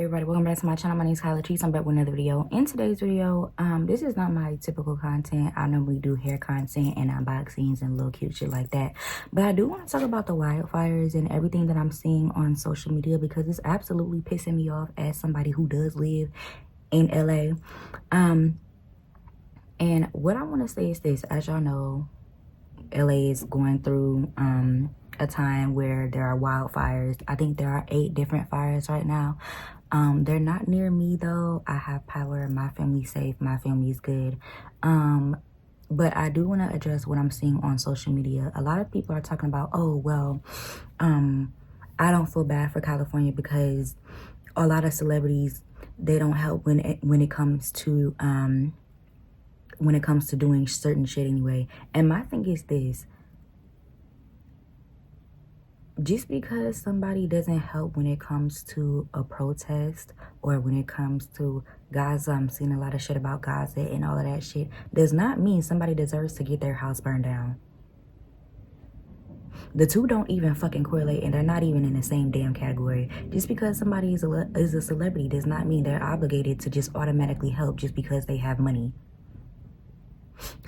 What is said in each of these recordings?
everybody? Welcome back to my channel. My name is Kyla Trees. I'm back with another video. In today's video, this is not my typical content. I normally do hair content and unboxings and little cute shit like that, but I do want to talk about the wildfires and everything that I'm seeing on social media because it's absolutely pissing me off as somebody who does live in LA. And what I want to say is this: as y'all know, LA is going through a time where there are wildfires. I think there are 8 different fires right now. They're not near me though. I have power, my family's safe, my family's good. But I do want to address what I'm seeing on social media. A lot of people are talking about, oh well, I don't feel bad for California because a lot of celebrities, they don't help when it comes to doing certain shit anyway. And my thing is this: just because somebody doesn't help when it comes to a protest or when it comes to Gaza, I'm seeing a lot of shit about Gaza and all of that shit, does not mean somebody deserves to get their house burned down. The two don't even fucking correlate, and they're not even in the same damn category. Just because somebody is a celebrity does not mean they're obligated to just automatically help just because they have money.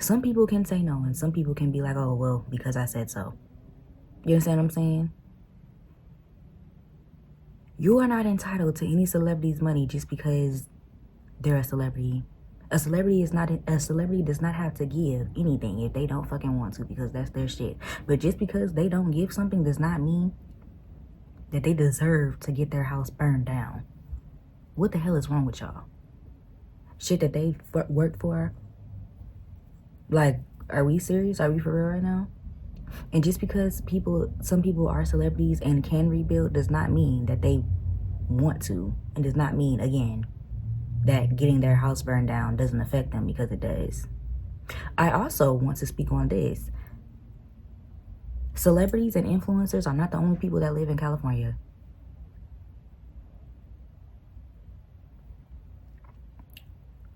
Some people can say no, and some people can be like, oh, well, because I said so. You understand what I'm saying? You are not entitled to any celebrity's money just because they're a celebrity. A celebrity does not have to give anything if they don't fucking want to, because that's their shit. But just because they don't give something does not mean that they deserve to get their house burned down. What the hell is wrong with y'all? Shit that they worked for? Like, are we serious? Are we for real right now? And just because some people are celebrities and can rebuild does not mean that they want to. And does not mean, again, that getting their house burned down doesn't affect them, because it does. I also want to speak on this. Celebrities and influencers are not the only people that live in California.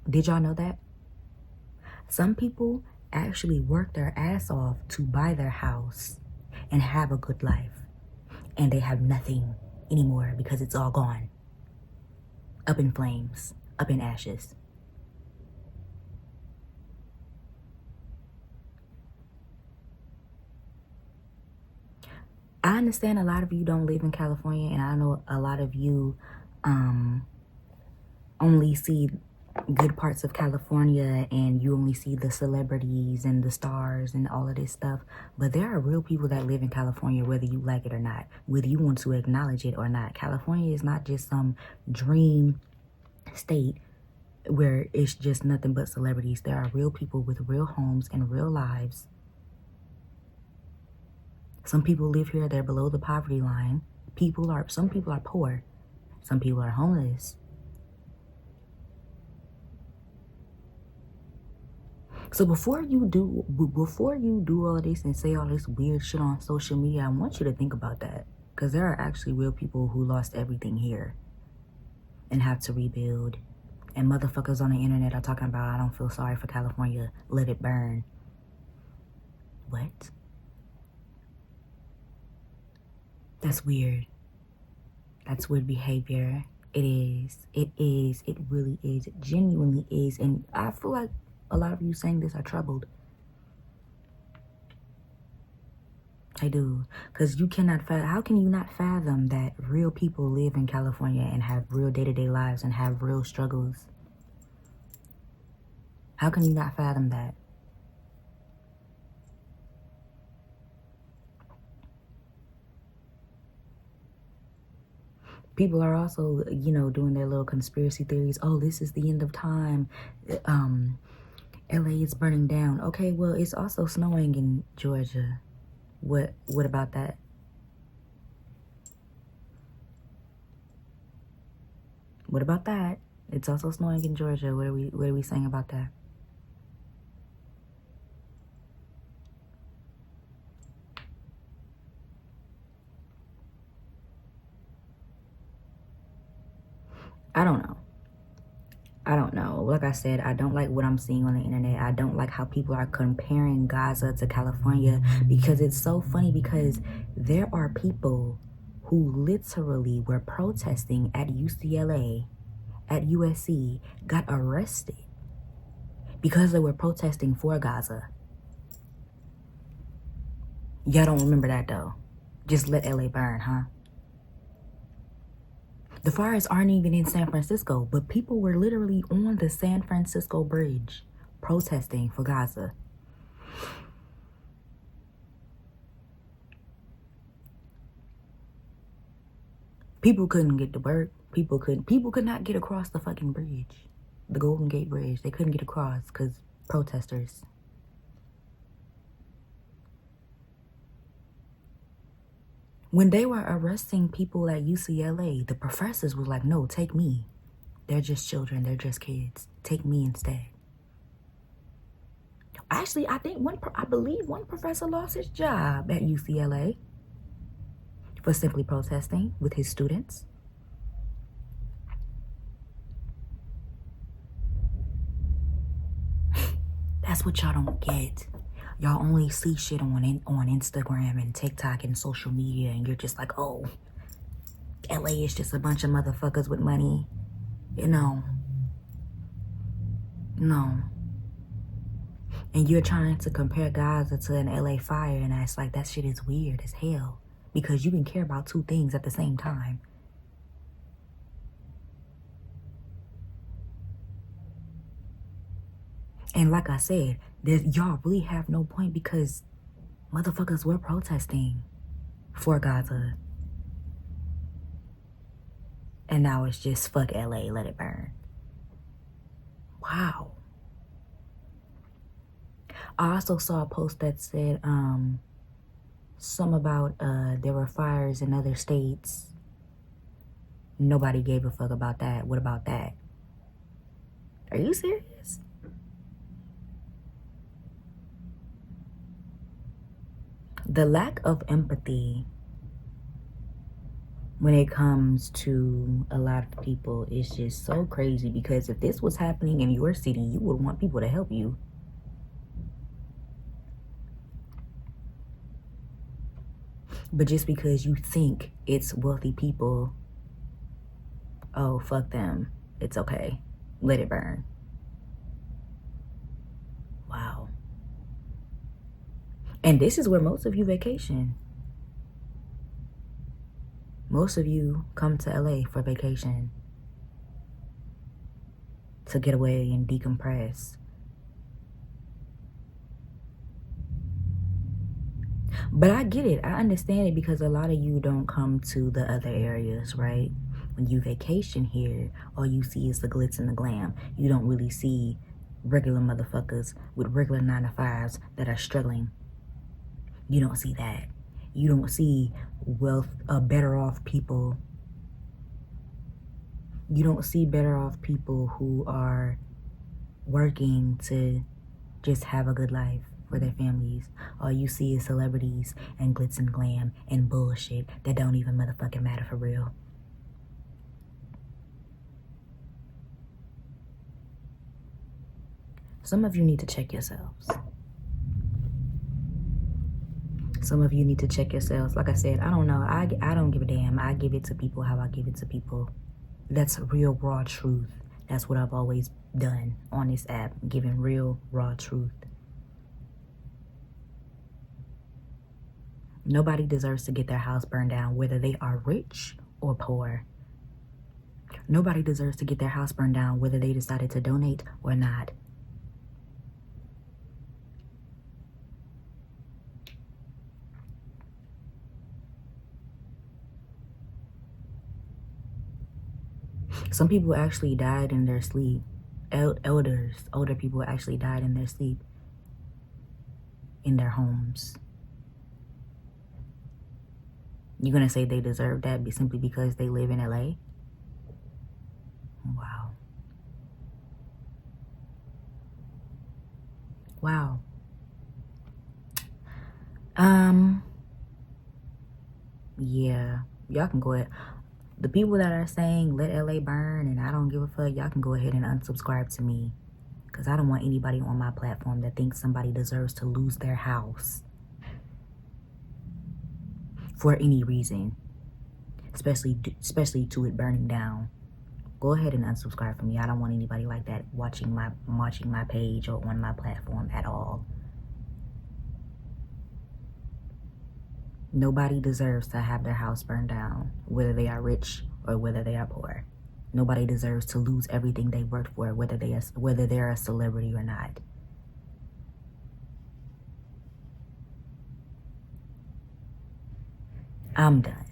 Did y'all know that? Some people actually work their ass off to buy their house and have a good life, and they have nothing anymore because it's all gone, up in flames, up in ashes. I understand a lot of you don't live in California, and I know a lot of you only see good parts of California, and you only see the celebrities and the stars and all of this stuff. But there are real people that live in California, whether you like it or not, whether you want to acknowledge it or not. California is not just some dream state where it's just nothing but celebrities. There are real people with real homes and real lives. Some people live here, they're below the poverty line. Some people are poor. Some people are homeless. So before you do all this and say all this weird shit on social media, I want you to think about that. Because there are actually real people who lost everything here and have to rebuild. And motherfuckers on the internet are talking about, I don't feel sorry for California, let it burn. What? That's weird. That's weird behavior. It is. It is. It really is. It genuinely is. And I feel like a lot of you saying this are troubled. I do. Because you cannot how can you not fathom that real people live in California and have real day-to-day lives and have real struggles? How can you not fathom that? People are also, you know, doing their little conspiracy theories. Oh, this is the end of time. LA is burning down. Okay, well, it's also snowing in Georgia. What about that? What about that? It's also snowing in Georgia. What are we saying about that? I don't know. Like I said, I don't like what I'm seeing on the internet. I don't like how people are comparing Gaza to California, because it's so funny, because there are people who literally were protesting at UCLA, at USC, got arrested because they were protesting for Gaza. Y'all don't remember that though. Just let LA burn, huh? The fires aren't even in San Francisco, but people were literally on the San Francisco Bridge protesting for Gaza. People couldn't get to work. People could not get across the fucking bridge. The Golden Gate Bridge. They couldn't get across because protesters. When they were arresting people at UCLA, the professors were like, no, take me. They're just children. They're just kids. Take me instead. Actually, I believe one professor lost his job at UCLA for simply protesting with his students. That's what y'all don't get. Y'all only see shit on Instagram and TikTok and social media, and you're just like, oh, LA is just a bunch of motherfuckers with money. You know. No. And you're trying to compare Gaza to an LA fire, and it's like, that shit is weird as hell. Because you can care about two things at the same time. And like I said, y'all really have no point because motherfuckers were protesting for Gaza. And now it's just fuck LA, let it burn. Wow. I also saw a post that said some about there were fires in other states. Nobody gave a fuck about that. What about that? Are you serious? The lack of empathy when it comes to a lot of people is just so crazy, because if this was happening in your city, you would want people to help you. But just because you think it's wealthy people, oh, fuck them. It's okay. Let it burn. Wow. And this is where most of you vacation. Most of you come to LA for vacation. To get away and decompress. But I get it. I understand it, because a lot of you don't come to the other areas, right? When you vacation here, all you see is the glitz and the glam. You don't really see regular motherfuckers with regular 9-to-5s that are struggling. You don't see that. You don't see better off people. You don't see better off people who are working to just have a good life for their families. All you see is celebrities and glitz and glam and bullshit that don't even motherfucking matter for real. Some of you need to check yourselves. Some of you need to check yourselves. Like I said, I don't know. I don't give a damn. I give it to people how I give it to people. That's real, raw truth. That's what I've always done on this app, giving real, raw truth. Nobody deserves to get their house burned down, whether they are rich or poor. Nobody deserves to get their house burned down, whether they decided to donate or not. Some people actually died in their sleep. Older people actually died in their sleep in their homes. You're gonna say they deserve that simply because they live in LA? Wow. Wow. Yeah, y'all can go ahead. The people that are saying let LA burn and I don't give a fuck, y'all can go ahead and unsubscribe to me, because I don't want anybody on my platform that thinks somebody deserves to lose their house for any reason. especially to it burning down. Go ahead and unsubscribe from me. I don't want anybody like that watching my page or on my platform at all. Nobody deserves to have their house burned down, whether they are rich or whether they are poor. Nobody deserves to lose everything they worked for, whether they're a celebrity or not. I'm done.